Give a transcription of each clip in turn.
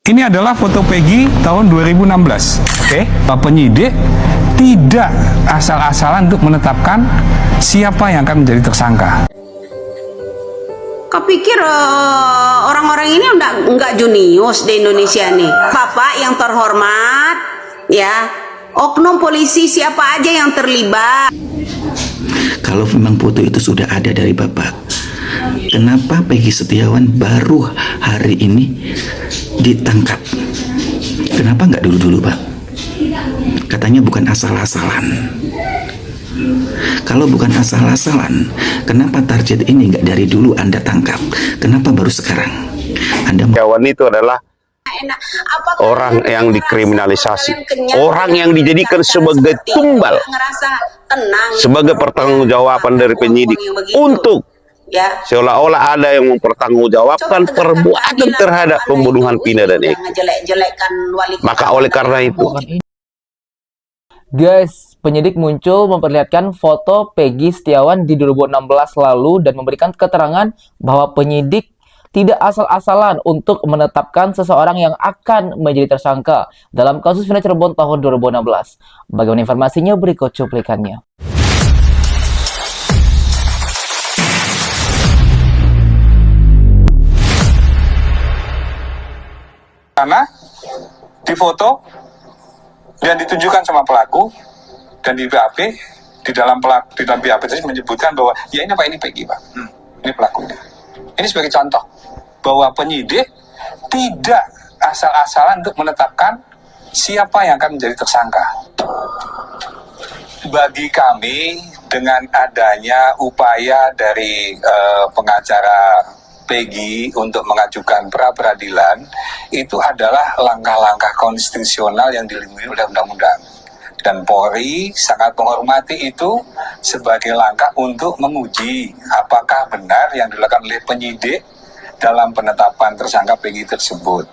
Ini adalah foto Peggy tahun 2016. Oke, penyidik tidak asal-asalan untuk menetapkan siapa yang akan menjadi tersangka. Kau pikir orang-orang ini nggak junius di Indonesia nih? Bapak yang terhormat, ya, oknum polisi siapa aja yang terlibat. Kalau memang foto itu sudah ada dari Bapak, kenapa Peggy Setiawan baru hari ini ditangkap? Kenapa nggak dulu-dulu, Pak? Katanya bukan asal-asalan. Kalau bukan asal-asalan, kenapa target ini nggak dari dulu Anda tangkap? Kenapa baru sekarang? Anda Setiawan itu adalah orang yang dikriminalisasi, orang yang dijadikan sebagai tumbal, sebagai pertanggungjawaban dari penyidik untuk seolah-olah ada yang mempertanggungjawabkan perbuatan terhadap pembunuhan Vina dan Eki. Maka oleh karena itu, guys, penyidik muncul memperlihatkan foto Peggy Setiawan di 2016 lalu dan memberikan keterangan bahwa penyidik tidak asal-asalan untuk menetapkan seseorang yang akan menjadi tersangka dalam kasus Vina Cirebon tahun 2016. Bagaimana informasinya? Berikut cuplikannya. Karena di foto yang ditunjukkan sama pelaku dan di BAP, di dalam BAP tadi menyebutkan bahwa ya ini Pak, ini Peggy Pak, ini pelakunya. Ini sebagai contoh bahwa penyidik tidak asal-asalan untuk menetapkan siapa yang akan menjadi tersangka. Bagi kami, dengan adanya upaya dari pengacara Peggy untuk mengajukan pra-peradilan, itu adalah langkah-langkah konstitusional yang dilindungi oleh undang-undang. Dan Polri sangat menghormati itu sebagai langkah untuk menguji apakah benar yang dilakukan oleh penyidik dalam penetapan tersangka Peggy tersebut.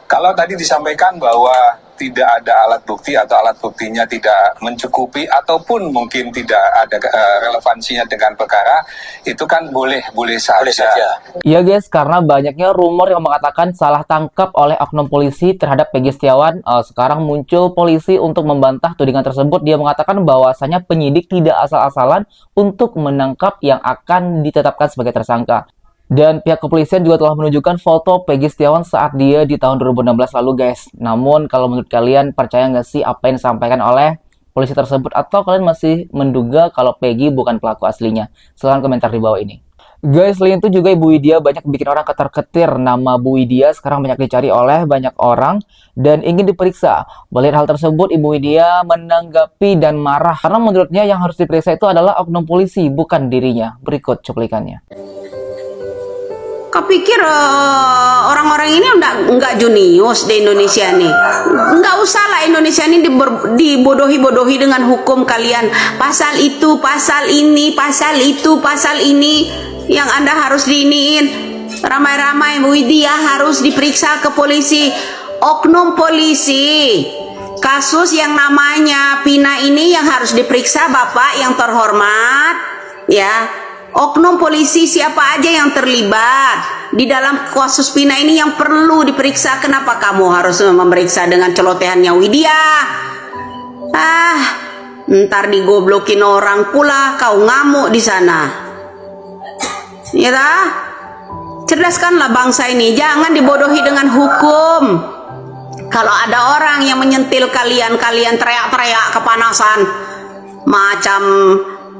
Kalau tadi disampaikan bahwa tidak ada alat bukti atau alat buktinya tidak mencukupi ataupun mungkin tidak ada relevansinya dengan perkara, itu kan boleh saja. Iya guys, karena banyaknya rumor yang mengatakan salah tangkap oleh oknum polisi terhadap Peggy Setiawan, sekarang muncul polisi untuk membantah tudingan tersebut. Dia mengatakan bahwasanya penyidik tidak asal-asalan untuk menangkap yang akan ditetapkan sebagai tersangka. Dan pihak kepolisian juga telah menunjukkan foto Peggy Setiawan saat dia di tahun 2016 lalu guys. Namun kalau menurut kalian, percaya nggak sih apa yang disampaikan oleh polisi tersebut? Atau kalian masih menduga kalau Peggy bukan pelaku aslinya? Silahkan komentar di bawah ini. Guys, selain itu juga Ibu Widya banyak bikin orang ketar-ketir. Nama Bu Widya sekarang banyak dicari oleh banyak orang dan ingin diperiksa. Melihat hal tersebut, Ibu Widya menanggapi dan marah. Karena menurutnya yang harus diperiksa itu adalah oknum polisi, bukan dirinya. Berikut cuplikannya. Kau pikir orang-orang ini nggak junius di Indonesia nih? Nggak usah lah Indonesia ini dibodohi-bodohi dengan hukum kalian. Pasal itu, pasal ini, pasal itu, pasal ini. Yang Anda harus diiniin. Ramai-ramai Bu Widya harus diperiksa ke polisi. Oknum polisi. Kasus yang namanya Vina ini yang harus diperiksa Bapak yang terhormat. Ya. Oknum polisi siapa aja yang terlibat di dalam kasus Vina ini yang perlu diperiksa. Kenapa kamu harus memeriksa dengan celotehannya Widya? Ntar digoblokin orang pula, kau ngamuk di sana. Ya dah? Cerdaskanlah bangsa ini, jangan dibodohi dengan hukum. Kalau ada orang yang menyentil kalian teriak-teriak kepanasan macam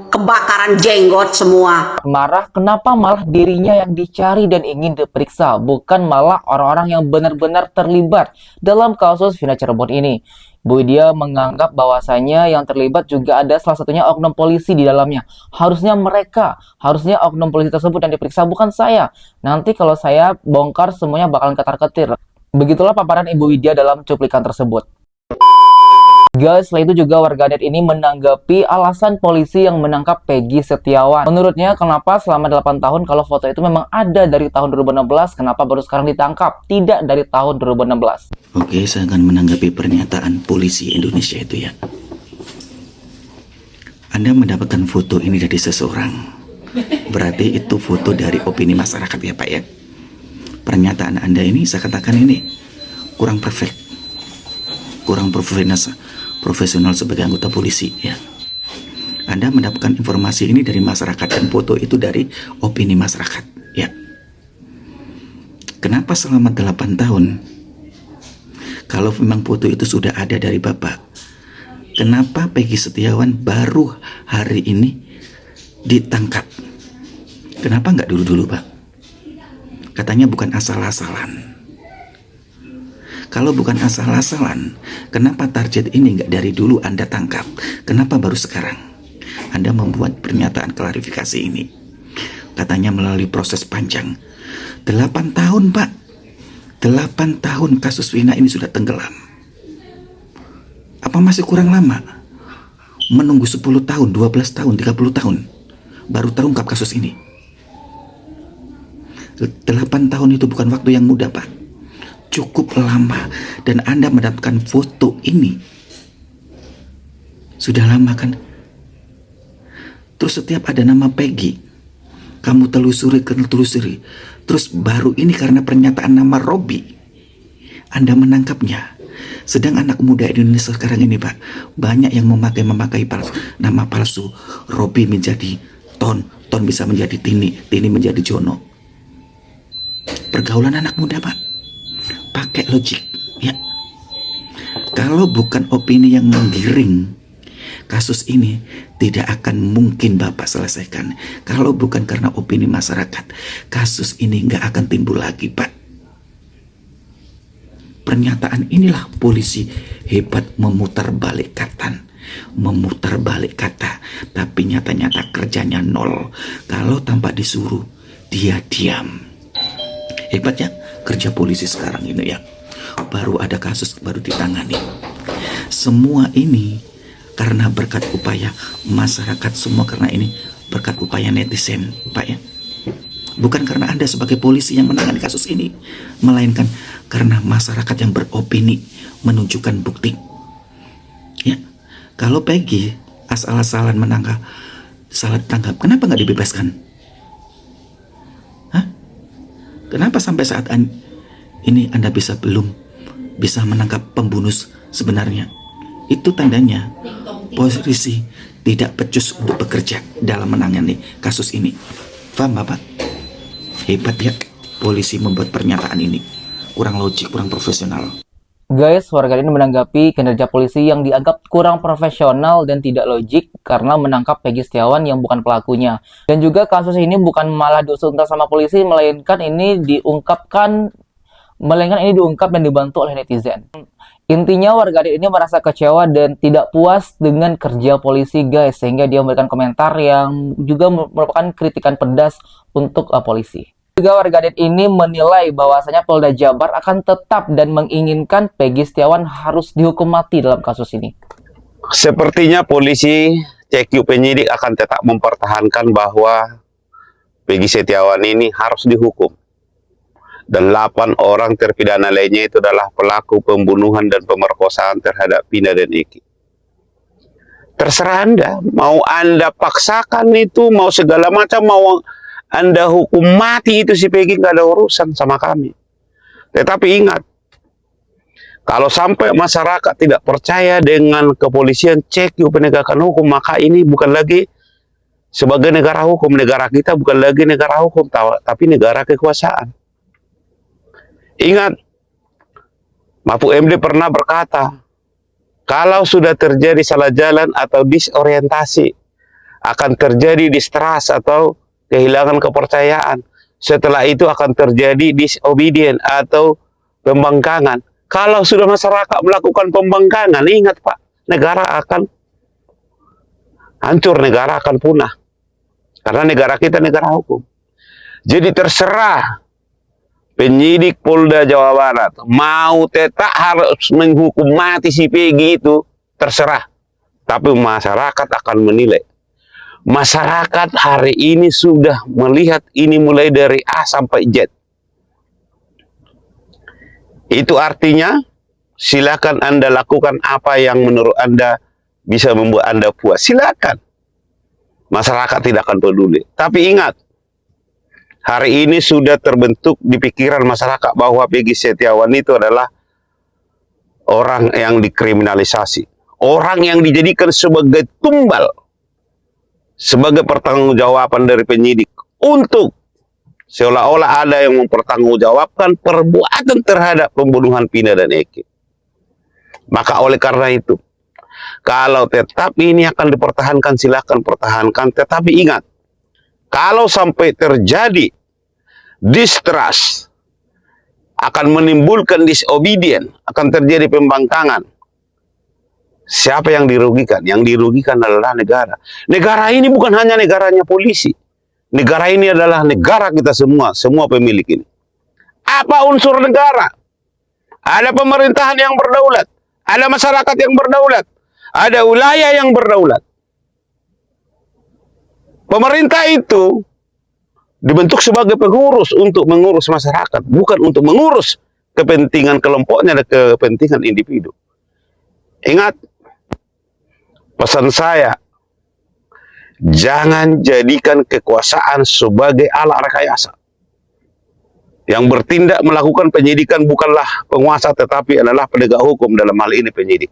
kebakaran jenggot semua. Marah kenapa malah dirinya yang dicari dan ingin diperiksa, bukan malah orang-orang yang benar-benar terlibat dalam kasus Vina Cirebon ini. Bu Widya menganggap bahwasanya yang terlibat juga ada salah satunya oknum polisi di dalamnya. Harusnya oknum polisi tersebut yang diperiksa, bukan saya. Nanti kalau saya bongkar semuanya bakalan ketar-ketir. Begitulah paparan Ibu Widya dalam cuplikan tersebut. Guys, setelah itu juga warganet ini menanggapi alasan polisi yang menangkap Peggy Setiawan. Menurutnya, kenapa selama 8 tahun kalau foto itu memang ada dari tahun 2016, kenapa baru sekarang ditangkap? Tidak dari tahun 2016. Oke, saya akan menanggapi pernyataan polisi Indonesia itu ya. Anda mendapatkan foto ini dari seseorang. Berarti itu foto dari opini masyarakat ya Pak ya. pernyataan Anda ini saya katakan ini kurang perfect, kurang profesional sebagai anggota polisi ya. Anda mendapatkan informasi ini dari masyarakat dan foto itu dari opini masyarakat ya. Kenapa selama 8 tahun? Kalau memang foto itu sudah ada dari Bapak, kenapa Peggy Setiawan baru hari ini ditangkap? Kenapa nggak dulu-dulu, Pak? Katanya bukan asal-asalan. Kalau bukan asal-asalan, kenapa target ini nggak dari dulu Anda tangkap? Kenapa baru sekarang Anda membuat pernyataan klarifikasi ini? Katanya melalui proses panjang. 8 tahun, Pak. 8 tahun kasus Vina ini sudah tenggelam. Apa masih kurang lama? Menunggu 10 tahun, 12 tahun, 30 tahun baru terungkap kasus ini. 8 tahun itu bukan waktu yang mudah, Pak. Cukup lama. Dan Anda mendapatkan foto ini sudah lama kan? Terus setiap ada nama Peggy, kamu telusuri. Terus baru ini karena pernyataan nama Robi, Anda menangkapnya. Sedang anak muda Indonesia sekarang ini, Pak, banyak yang memakai nama palsu. Robi menjadi Ton bisa menjadi Tini menjadi Jono. Pergaulan anak muda, Pak. Pakai logik, ya. Kalau bukan opini yang menggiring kasus ini, tidak akan mungkin Bapak selesaikan. Kalau bukan karena opini masyarakat, kasus ini nggak akan timbul lagi, Pak. Pernyataan inilah polisi hebat memutar balik kata, tapi nyata-nyata kerjanya nol. Kalau tanpa disuruh, dia diam. Hebatnya kerja polisi sekarang ini ya. Baru ada kasus, baru ditangani. Semua ini karena berkat upaya masyarakat semua, karena ini berkat upaya netizen, Pak ya. Bukan karena Anda sebagai polisi yang menangani kasus ini, melainkan karena masyarakat yang beropini menunjukkan bukti. Ya, kalau Peggy asal-asalan salah tangkap, kenapa nggak dibebaskan? Hah? Kenapa sampai saat ini Anda belum bisa menangkap pembunuh sebenarnya? Itu tandanya polisi tidak becus untuk bekerja dalam menangani kasus ini. Paham, Bapak? Hebat ya polisi membuat pernyataan ini. Kurang logik, kurang profesional. Guys, warga ini menanggapi kinerja polisi yang dianggap kurang profesional dan tidak logik karena menangkap Peggy Setiawan yang bukan pelakunya. Dan juga kasus ini bukan malah diusut sama polisi, melainkan ini diungkap dan dibantu oleh netizen. Intinya warganet ini merasa kecewa dan tidak puas dengan kerja polisi, guys, sehingga dia memberikan komentar yang juga merupakan kritikan pedas untuk polisi. Juga warganet ini menilai bahwasanya Polda Jabar akan tetap dan menginginkan Peggy Setiawan harus dihukum mati dalam kasus ini. Sepertinya polisi CQ penyidik akan tetap mempertahankan bahwa Peggy Setiawan ini harus dihukum. Dan 8 orang terpidana lainnya itu adalah pelaku pembunuhan dan pemerkosaan terhadap Vina dan Eki. Terserah Anda, mau Anda paksakan itu, mau segala macam, mau Anda hukum mati itu si Peggy, nggak ada urusan sama kami. Tetapi ingat, kalau sampai masyarakat tidak percaya dengan kepolisian, cek yuk penegakan hukum, maka ini bukan lagi sebagai negara hukum. Negara kita bukan lagi negara hukum, tapi negara kekuasaan. Ingat, Mahfud MD pernah berkata, kalau sudah terjadi salah jalan atau disorientasi, akan terjadi distrust atau kehilangan kepercayaan. Setelah itu akan terjadi disobedient atau pembangkangan. Kalau sudah masyarakat melakukan pembangkangan, ingat Pak, negara akan hancur, negara akan punah. Karena negara kita negara hukum. Jadi terserah penyidik Polda Jawa Barat mau tetap harus menghukum mati si Peggy itu, terserah. Tapi masyarakat akan menilai. Masyarakat hari ini sudah melihat ini mulai dari A sampai Z. Itu artinya silakan Anda lakukan apa yang menurut Anda bisa membuat Anda puas. Silakan. Masyarakat tidak akan peduli. Tapi ingat, hari ini sudah terbentuk di pikiran masyarakat bahwa Peggy Setiawan itu adalah orang yang dikriminalisasi, orang yang dijadikan sebagai tumbal, sebagai pertanggungjawaban dari penyidik untuk seolah-olah ada yang mempertanggungjawabkan perbuatan terhadap pembunuhan Vina dan Eki. Maka oleh karena itu, kalau tetap ini akan dipertahankan, silakan pertahankan. Tetapi ingat, kalau sampai terjadi distrust, akan menimbulkan disobedient, akan terjadi pembangkangan. Siapa yang dirugikan? Yang dirugikan adalah negara. Negara ini bukan hanya negaranya polisi. Negara ini adalah negara kita semua pemilik ini. Apa unsur negara? Ada pemerintahan yang berdaulat, ada masyarakat yang berdaulat, ada wilayah yang berdaulat. Pemerintah itu dibentuk sebagai pengurus untuk mengurus masyarakat, bukan untuk mengurus kepentingan kelompoknya dan kepentingan individu. Ingat, pesan saya, jangan jadikan kekuasaan sebagai alat rekayasa. Yang bertindak melakukan penyidikan bukanlah penguasa, tetapi adalah penegak hukum, dalam hal ini penyidik.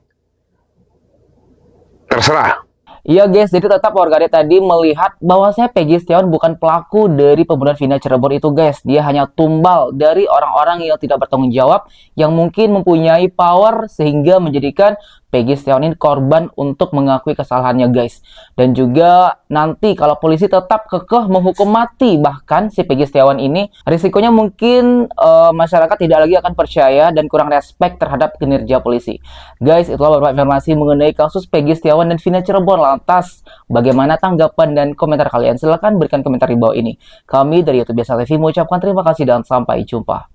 Terserah. Iya guys, jadi tetap warganet tadi melihat bahwasanya Peggy Setiawan bukan pelaku dari pembunuhan Vina Cirebon itu guys. Dia hanya tumbal dari orang-orang yang tidak bertanggung jawab, yang mungkin mempunyai power sehingga menjadikan Peggy Setiawan ini korban untuk mengakui kesalahannya guys. Dan juga nanti kalau polisi tetap kekeh menghukum mati bahkan si Peggy Setiawan ini, risikonya mungkin masyarakat tidak lagi akan percaya dan kurang respect terhadap kinerja polisi. Guys, itulah beberapa informasi mengenai kasus Peggy Setiawan dan Vina Cirebon. Lantas, bagaimana tanggapan dan komentar kalian? Silahkan berikan komentar di bawah ini. Kami dari YouTube Biasa TV mengucapkan terima kasih dan sampai jumpa.